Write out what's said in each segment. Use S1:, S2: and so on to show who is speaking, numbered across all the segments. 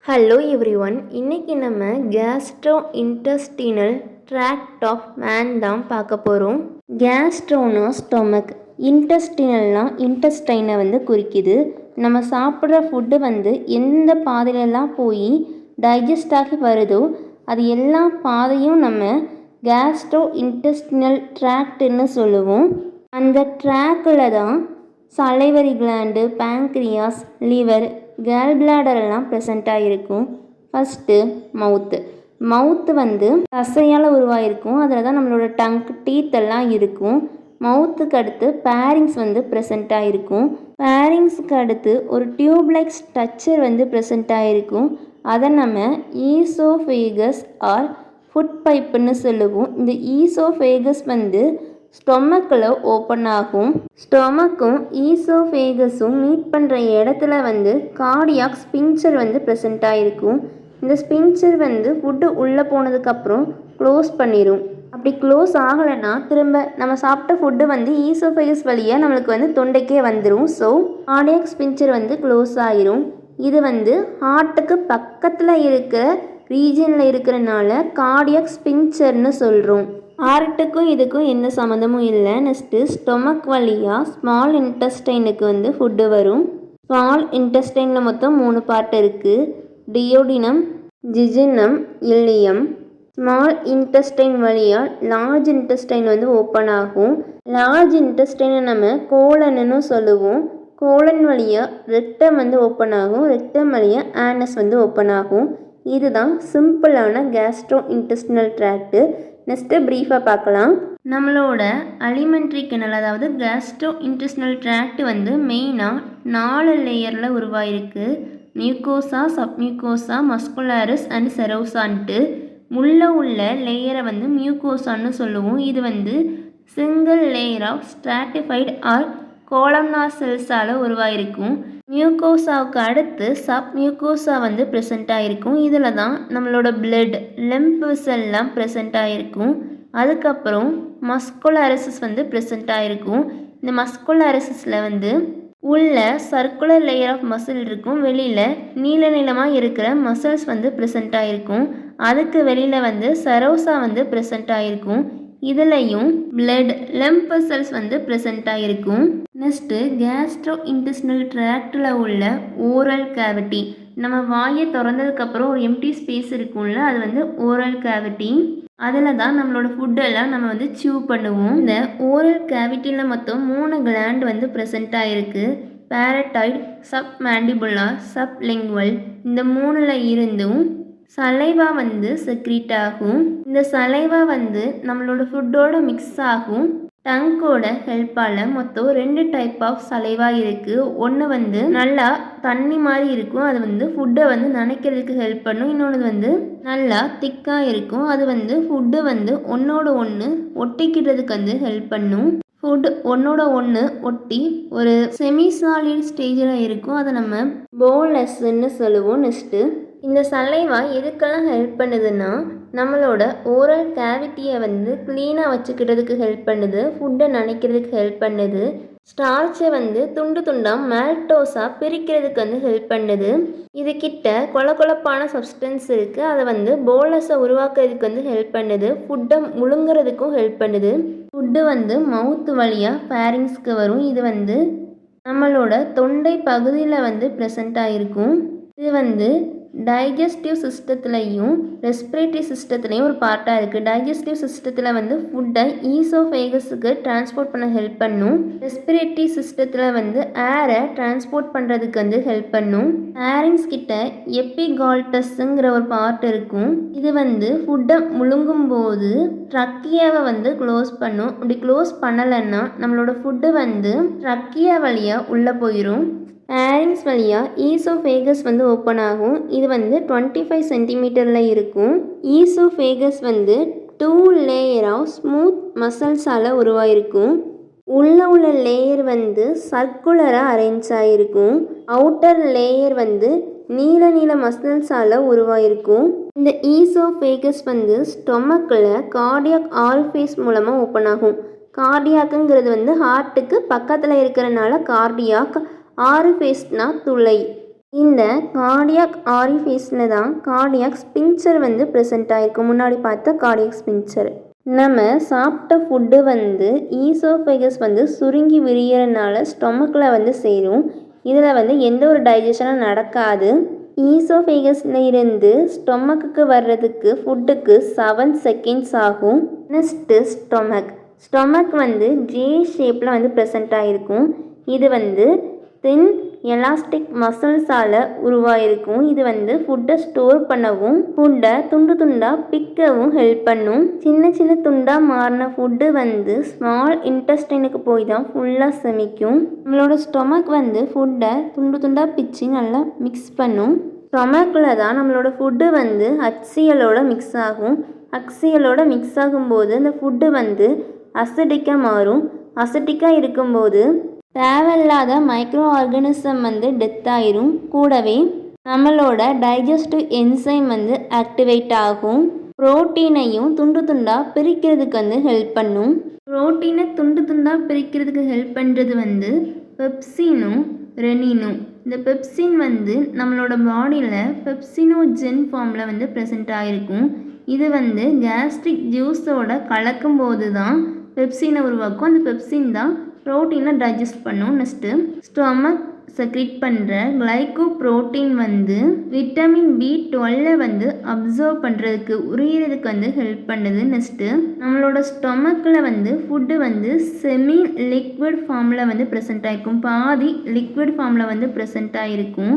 S1: Hello everyone, இன்னைக்கு நம்ம Castro intestinal tract of man தான் பார்க்க போகிறோம். கேஸ்ட்ரோனா ஸ்டொமக், இன்டெஸ்டினல்னால் இன்டெஸ்டைனை குறிக்குது. நம்ம சாப்பிட்ற ஃபுட்டு எந்த பாதையிலலாம் போய் டைஜஸ்ட் ஆகி வருதோ அது எல்லா பாதையும் நம்ம கேஸ்ட்ரோ இன்டெஸ்டினல் ட்ராக்ட்னு சொல்லுவோம். அந்த ட்ராக்கில் தான் salivary gland, pancreas, liver, gall பிளாடரெல்லாம் ப்ரெசண்ட்டாக இருக்கும். ஃபஸ்ட்டு மவுத்து தசையால் உருவாயிருக்கும். அதில் தான் நம்மளோட டங்க், டீத் எல்லாம் இருக்கும். மவுத்துக்கு அடுத்து பேரிங்ஸ் ப்ரெசண்ட்டாக இருக்கும். பேரிங்ஸுக்கு அடுத்து ஒரு டியூப் லைக் ஸ்ட்ரக்சர் ப்ரெசண்ட்டாக இருக்கும். அதை நம்ம ஈசோஃபேகஸ் ஆர் ஃபுட் பைப்புன்னு சொல்லுவோம். இந்த ஈசோஃபேகஸ் ஸ்டொமக்கில் ஓப்பன் ஆகும். ஸ்டொமக்கும் ஈசோஃபேகஸும் மீட் பண்ணுற இடத்துல கார்டியாக் ஸ்பின்ச்சர் ப்ரெசண்ட்டாக இருக்கும். இந்த ஸ்பின்ச்சர் ஃபுட்டு உள்ளே போனதுக்கப்புறம் க்ளோஸ் பண்ணிடும். அப்படி க்ளோஸ் ஆகலைன்னா திரும்ப நம்ம சாப்பிட்ட ஃபுட்டு ஈசோஃபேகஸ் வழியாக நம்மளுக்கு தொண்டைக்கே வந்துடும். ஸோ கார்டியாக் ஸ்பின்ச்சர் க்ளோஸ் ஆகிரும். இது ஹார்ட்டுக்கு பக்கத்தில் இருக்கிற ரீஜனில் இருக்கிறனால கார்டியாக் ஸ்பின்ச்சர்னு சொல்கிறோம். ஹார்ட்டுக்கும் இதுக்கும் எந்த சம்மந்தமும் இல்லை. நெக்ஸ்ட்டு ஸ்டொமக் வழியாக ஸ்மால் இன்டெஸ்டைனுக்கு ஃபுட்டு வரும். ஸ்மால் இன்டெஸ்டைனில் மொத்தம் 3 பார்ட் இருக்குது. Duodenum, jejunum, ileum. Small intestine வழியாக லார்ஜ் இன்டெஸ்டைன் ஓப்பன் ஆகும். லார்ஜ் இன்டெஸ்டைனை நம்ம கோலன்னு சொல்லுவோம். கோலன் வழியாக ரெக்டம் ஓப்பன் ஆகும். ரெக்டம் வழியாக ஆனஸ் ஓப்பன் ஆகும். இதுதான் சிம்பிளான கேஸ்ட்ரோ இன்டெஸ்டினல் ட்ராக்ட்டு. நெக்ஸ்ட்டு ப்ரீஃபாக பார்க்கலாம். நம்மளோட அலிமெண்ட்ரி கெனல், அதாவது கேஸ்ட்ரோ இன்டெஸ்டினல் ட்ராக்ட் மெயினாக 4 லேயரில் உருவாயிருக்கு. மியூக்கோசா, சப்மியூக்கோசா, மஸ்குலாரிஸ் அண்ட் செரோசான்ட்டு. உள்ள லேயரை மியூக்கோசான்னு சொல்லுவோம். இது single layer of stratified or columnar செல்ஸால் உருவாயிருக்கும். மியூக்கோசாவுக்கு அடுத்து சப் மியூக்கோசா ப்ரெசண்ட் ஆகிருக்கும். இதில் தான் நம்மளோட பிளட், லெம்ப் வெசல்லாம் ப்ரெசண்ட் ஆகிருக்கும். அதுக்கப்புறம் மஸ்குலாரிசஸ் ப்ரெசண்ட் ஆகிருக்கும். இந்த மஸ்குலாரிசஸில் உள்ள சர்க்குலர் லேயர் ஆஃப் மசில் இருக்கும். வெளியில் நீளமாக இருக்கிற மசில்ஸ் ப்ரெசண்ட் ஆகிருக்கும். அதுக்கு வெளியில் செரோசா ப்ரெசண்ட் ஆகிருக்கும். இதுலேயும் பிளட், லெம்ப் வெசல்ஸ் ப்ரெசண்ட் ஆகிருக்கும். நெக்ஸ்ட்டு கேஸ்ட்ரோ இன்டெஸ்டினல் ட்ராக்டில் உள்ள ஓரல் கேவிட்டி. நம்ம வாயை திறந்ததுக்கப்புறம் ஒரு எம்டி ஸ்பேஸ் இருக்கும்ல, அது ஓரல் கேவிட்டி. அதில் தான் நம்மளோட ஃபுட்டெல்லாம் நம்ம சியூ பண்ணுவோம். இந்த ஓரல் கேவிட்டியில் மொத்தம் 3 கிளாண்ட் ப்ரெசண்ட் ஆகிருக்கு. பேரட்டாய்டு, சப் மேண்டிபுலார், சப் லிங்குவல். இந்த 3ல் இருந்தும் சலைவா செக்ரீட் ஆகும். இந்த சலைவா நம்மளோட ஃபுட்டோட மிக்ஸ் ஆகும். டங்கோட ஹெல்ப்பால் மொத்தம் 2 டைப் ஆஃப் சலைவா இருக்குது. ஒன்று நல்லா தண்ணி மாதிரி இருக்கும். அது ஃபுட்டை நனைக்கிறதுக்கு ஹெல்ப் பண்ணும். இன்னொன்று நல்லா திக்காக இருக்கும். அது ஃபுட்டு ஒன்றோட ஒன்று ஒட்டிக்கிறதுக்கு ஹெல்ப் பண்ணும். ஃபுட் ஒன்றோட ஒன்று ஒட்டி ஒரு செமிசாலிட் ஸ்டேஜில் இருக்கும். அதை நம்ம போலஸ்ன்னு சொல்லுவோம். நெக்ஸ்ட்டு இந்த சலைவா எதுக்கெல்லாம் ஹெல்ப் பண்ணுதுன்னா, நம்மளோட ஓரல் கேவிட்டியை க்ளீனாக வச்சுக்கிறதுக்கு ஹெல்ப் பண்ணுது. ஃபுட்டை நனைக்கிறதுக்கு ஹெல்ப் பண்ணுது. ஸ்டார்ச்சை துண்டு துண்டாக மேல்டோஸாக பிரிக்கிறதுக்கு ஹெல்ப் பண்ணுது. இதுக்கிட்ட கொழப்பான சப்ஸ்டன்ஸ் இருக்குது. அதை போலஸை உருவாக்குறதுக்கு ஹெல்ப் பண்ணுது. ஃபுட்டை முழுங்குறதுக்கும் ஹெல்ப் பண்ணுது. ஃபுட்டு மவுத்து வழியாக பேரிங்ஸ்க்கு வரும். இது நம்மளோட தொண்டை பகுதியில் ப்ரெசண்ட் ஆகிருக்கும். இது டைஜஸ்டிவ் சிஸ்டத்துலேயும் ரெஸ்பிரேட்டரி சிஸ்டத்துலேயும் ஒரு பார்ட்டாக இருக்குது. டைஜஸ்டிவ் சிஸ்டத்தில் ஃபுட்டை ஈசோஃபேகஸுக்கு டிரான்ஸ்போர்ட் பண்ண ஹெல்ப் பண்ணும். ரெஸ்பிரேட்டரி சிஸ்டத்தில் ஏரை டிரான்ஸ்போர்ட் பண்ணுறதுக்கு ஹெல்ப் பண்ணும். பேரிங்ஸ் கிட்ட எபிகால்டஸ்ங்கிற ஒரு பார்ட் இருக்கும். இது ஃபுட்டை முழுங்கும் போது ட்ரக்கியாவை க்ளோஸ் பண்ணும். அப்படி க்ளோஸ் பண்ணலைன்னா நம்மளோட ஃபுட்டு ட்ரக்கியா வழியாக உள்ளே போயிடும். பேரிங்ஸ் வழியாக ஈசோஃபேகஸ் ஓப்பன் ஆகும். இது 25 சென்டிமீட்டரில் இருக்கும். ஈசோஃபேகஸ் 2 லேயர் ஆஃப் ஸ்மூத் மசில்ஸால் உருவாயிருக்கும். உள்ள லேயர் சர்க்குலராக அரேஞ்ச் ஆகிருக்கும். அவுட்டர் லேயர் நீல மசில்ஸால் உருவாயிருக்கும். இந்த ஈசோஃபேகஸ் ஸ்டொமக்கில் கார்டியாக் ஆரிஃபேஸ் மூலமாக ஓப்பன் ஆகும். கார்டியாக்குங்கிறது ஹார்ட்டுக்கு பக்கத்தில் இருக்கிறனால கார்டியாக், ஆரிஃபேஸ்னா துளை. இந்த கார்டியாக் ஆரிஃபேஸில் தான் கார்டியாக் ஸ்பின்ச்சர் வந்து ப்ரெசென்ட் ஆகிருக்கும். முன்னாடி பார்த்த கார்டியாக் ஸ்பின்ச்சர். நம்ம சாப்பிட்ட ஃபுட்டு வந்து ஈசோஃபேகஸ் வந்து சுருங்கி விரியறனால ஸ்டொமக்கில் வந்து சேரும். இதில் வந்து எந்த ஒரு டைஜஷனும் நடக்காது. ஈசோஃபேகஸில் இருந்து ஸ்டொமக்குக்கு வர்றதுக்கு ஃபுட்டுக்கு 7 செகண்ட்ஸ் ஆகும். நெக்ஸ்ட்டு ஸ்டொமக் வந்து ஜே ஷேப்பில் வந்து ப்ரெசென்ட் ஆகிருக்கும். இது வந்து தின் எலாஸ்டிக் மசில்ஸால் உருவாயிருக்கும். இது வந்து ஃபுட்டை ஸ்டோர் பண்ணவும் ஃபுட்டை துண்டு துண்டாக பிக்கவும் ஹெல்ப் பண்ணும். சின்ன சின்ன துண்டாக மாறின ஃபுட்டு வந்து ஸ்மால் இன்டெஸ்டைனுக்கு போய் தான் ஃபுல்லாக செமிக்கும். நம்மளோட ஸ்டொமக் வந்து ஃபுட்டை துண்டு துண்டாக பிச்சு நல்லா மிக்ஸ் பண்ணும். ஸ்டொமக்கில் தான் நம்மளோட ஃபுட்டு வந்து HClோட மிக்ஸ் ஆகும். HClோட மிக்ஸ் ஆகும்போது அந்த ஃபுட்டு வந்து அசிடிக்காக மாறும். அசிடிக்காக இருக்கும்போது தேவையில்லாத மைக்ரோ ஆர்கானிசம் வந்து டெத் ஆயிரும். கூடவே நம்மளோட டைஜஸ்டிவ் என்சைம் வந்து ஆக்டிவேட் ஆகும். ப்ரோட்டீனையும் துண்டு துண்டாக பிரிக்கிறதுக்கு வந்து ஹெல்ப் பண்ணும். ப்ரோட்டீனை துண்டு துண்டாக பிரிக்கிறதுக்கு ஹெல்ப் பண்ணுறது வந்து பெப்சினும் ரெனினும். இந்த பெப்சின் வந்து நம்மளோட பாடியில் பெப்சினோஜென் ஃபார்மில் வந்து ப்ரெசென்ட் ஆகிருக்கும். இது வந்து கேஸ்ட்ரிக் ஜூஸோட கலக்கும் போது தான் பெப்சினை உருவாக்கும். அந்த பெப்சின் தான் ப்ரோட்டீனை டைஜஸ்ட் பண்ணும். நெக்ஸ்ட்டு ஸ்டொமக் செக்ரீட் பண்ணுற கிளைகோப்ரோட்டீன் வந்து விட்டமின் B12 வந்து அப்சர்வ் பண்ணுறதுக்கு உரியறதுக்கு வந்து ஹெல்ப் பண்ணுது. நெக்ஸ்ட்டு நம்மளோட ஸ்டொமக்கில் வந்து ஃபுட்டு வந்து செமி லிக்விட் ஃபார்மில் வந்து ப்ரெசென்ட் ஆகிருக்கும். பாதி லிக்விட் ஃபார்மில் வந்து ப்ரெசென்ட் ஆகிருக்கும்.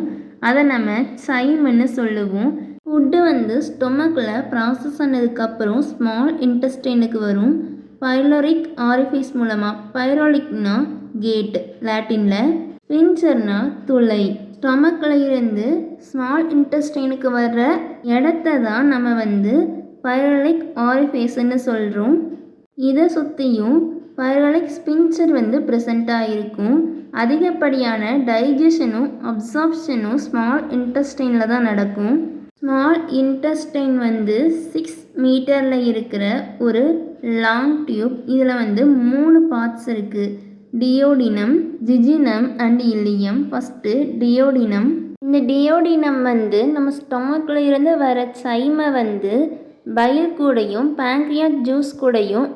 S1: அதை நம்ம சைம்னு சொல்லுவோம். ஃபுட்டு வந்து ஸ்டொமக்கில் ப்ராசஸ் ஆனதுக்கப்புறம் ஸ்மால் இன்டெஸ்டைனுக்கு வரும். பைலோரிக் ஆரிஃபேஸ் மூலமாக. பைரோலிக்னா கேட் லாட்டினில், ஸ்பின்ச்சர்னா துளை. ஸ்டொமக்கில் இருந்து ஸ்மால் இன்டெஸ்டைனுக்கு வர்ற இடத்த தான் நம்ம வந்து பைரோலிக் ஆரிஃபேஸ்ன்னு சொல்கிறோம். இதை சுற்றியும் பைரோலிக் ஸ்பின்ச்சர் வந்து ப்ரெசென்ட் ஆகிருக்கும். அதிகப்படியான டைஜஷனும் அப்சார்ப்ஷனும் ஸ்மால் இன்டெஸ்டைனில் தான் நடக்கும். ஸ்மால் இன்டெஸ்டைன் வந்து 6 மீட்டரில் இருக்கிற ஒரு லாங் டியூப். இதில் வந்து 3 பார்ட்ஸ் இருக்குது. Duodenum, jejunum and ileum. First duodenum. இந்த டியோடினம் வந்து நம்ம ஸ்டொமக்கில் இருந்து வர சைமை வந்து பைல் கூடையும் பேங்க்ரியாஸ் ஜூஸ் கூடையும்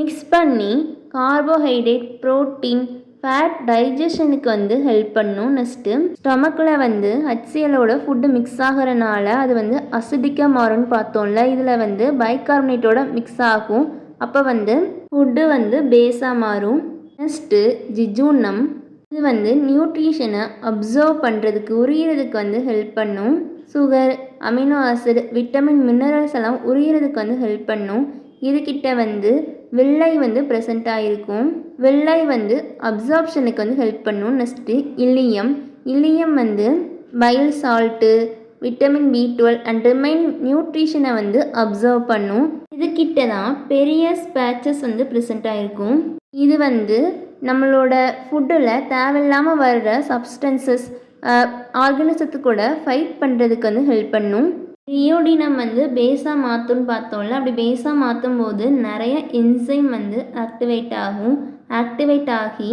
S1: மிக்ஸ் பண்ணி கார்போஹைட்ரேட், ப்ரோட்டீன், ஃபேட் டைஜஷனுக்கு வந்து ஹெல்ப் பண்ணும். நெக்ஸ்ட்டு ஸ்டொமக்கில் வந்து HClோட ஃபுட்டு மிக்ஸ் ஆகிறனால அது வந்து அசிடிக்காக மாறும்னு பார்த்தோம்ல. இதில் வந்து பைகார்பனேட்டோட மிக்ஸ் ஆகும். அப்போ வந்து ஃபுட்டு வந்து பேஸாக மாறும். நெக்ஸ்ட்டு ஜிஜூனம். இது வந்து நியூட்ரிஷனை அப்சர்வ் பண்ணுறதுக்கு உரியறதுக்கு வந்து ஹெல்ப் பண்ணும். Sugar, amino acid, vitamin, minerals எல்லாம் உரியறதுக்கு வந்து ஹெல்ப் பண்ணும். இதுக்கிட்ட வந்து வெள்ளை வந்து ப்ரெசென்ட் ஆகிருக்கும். வெள்ளை வந்து அப்சார்ப்ஷனுக்கு வந்து ஹெல்ப் பண்ணும். நெக்ஸ்ட்டு இல்லியம் வந்து bile salt, vitamin B12 and remain நியூட்ரிஷனை வந்து அப்சர்வ் பண்ணும். இதுக்கிட்ட தான் பெரிய ஸ்பேச்சஸ் வந்து ப்ரெசென்ட் ஆகிருக்கும். இது வந்து நம்மளோட ஃபுட்டில் தேவையில்லாமல் வர்ற சப்ஸ்டன்சஸ் ஆர்கானிசத்து கூட ஃபைட் பண்ணுறதுக்கு வந்து ஹெல்ப் பண்ணும். டியோடினம் வந்து பேஸாக மாற்றும்னு பார்த்தோம்ல. அப்படி பேஸாக மாற்றும் போது நிறைய என்சைம் வந்து ஆக்டிவேட் ஆகி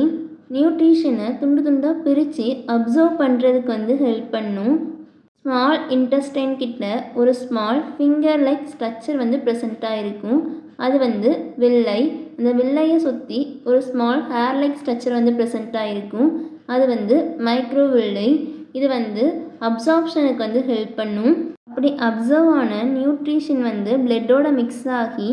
S1: நியூட்ரிஷனை துண்டு துண்டாக பிரித்து அப்சர்வ் பண்ணுறதுக்கு வந்து ஹெல்ப் பண்ணும். ஸ்மால் இன்டெஸ்டைன் கிட்ட ஒரு ஸ்மால் ஃபிங்கர் லைக் ஸ்ட்ரக்சர் வந்து ப்ரெசென்ட்டாக இருக்கும். அது வந்து வில்லை. அந்த வில்லையை சுற்றி ஒரு ஸ்மால் ஹேர் லைக் ஸ்ட்ரக்சர் வந்து ப்ரெசென்ட்டாக இருக்கும். அது வந்து மைக்ரோவில்லை. இது வந்து அப்சார்ப்ஷனுக்கு வந்து ஹெல்ப் பண்ணும். அப்படி அப்சர்வ் ஆன நியூட்ரிஷன் வந்து பிளட்டோட மிக்ஸ் ஆகி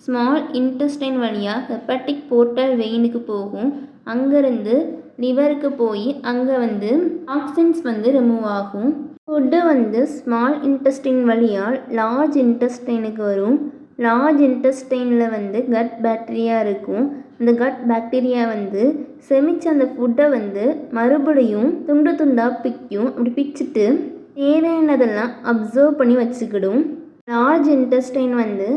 S1: ஸ்மால் இன்டெஸ்டைன் வழியாக ஹெப்பட்டிக் போர்ட்டல் வெயினுக்கு போகும். அங்கேருந்து லிவருக்கு போய் அங்கே வந்து டாக்ஸின்ஸ் வந்து ரிமூவ் ஆகும். ஃபுட்டு வந்து ஸ்மால் இன்டெஸ்டைன் வழியாக லார்ஜ் இன்டெஸ்டைனுக்கு வரும். லார்ஜ் இன்டெஸ்டைனில் வந்து கட் பாக்டீரியா இருக்கும். அந்த கட் பாக்டீரியா வந்து செமிச்சு அந்த ஃபுட்டை வந்து மறுபடியும் துண்டு துண்டாக பிக்கும். அப்படி பிச்சுட்டு தேவையானதெல்லாம் அப்சர்வ் பண்ணி வச்சுக்கிடும். லார்ஜ் இன்டெஸ்டைன் வந்து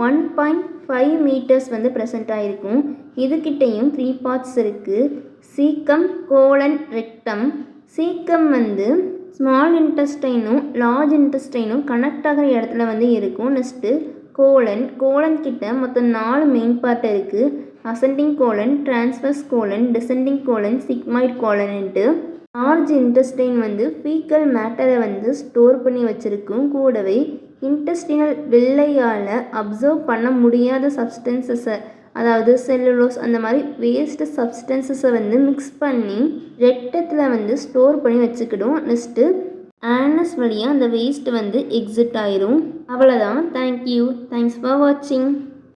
S1: 1.5 மீட்டர்ஸ் வந்து ப்ரெசென்ட் ஆகிருக்கும். இதுக்கிட்டையும் 3 பார்ட்ஸ் இருக்குது. Caecum, colon, rectum. சீக்கம் வந்து ஸ்மால் இன்டெஸ்டைனும் லார்ஜ் இன்டெஸ்டைனும் கனெக்ட் ஆகிற இடத்துல வந்து இருக்கும். நெக்ஸ்ட்டு கோலன் கிட்ட மொத்தம் 4 மெயின் பார்ட் இருக்குது. Ascending colon, transverse colon, descending colon, sigmoid கோலன்ட்டு. லார்ஜ் இன்டெஸ்டைன் வந்து ஃபீக்கல் மேட்டரை வந்து ஸ்டோர் பண்ணி வச்சுருக்கும். கூடவே இன்டெஸ்டினல் வெள்ளையால் அப்சர்வ் பண்ண முடியாத சப்ஸ்டன்சஸை, அதாவது செல்லுலோஸ் அந்த மாதிரி வேஸ்ட் சப்ஸ்டன்சஸை வந்து மிக்ஸ் பண்ணி ரெக்டத்தில் வந்து ஸ்டோர் பண்ணி வச்சுக்கிடும். நெக்ஸ்ட்டு ஆனஸ் வழியாக அந்த வேஸ்ட் வந்து எக்ஸிட் ஆயிரும். அவ்வளோதான். தேங்க்யூ. தேங்க்ஸ் ஃபார் வாட்சிங்.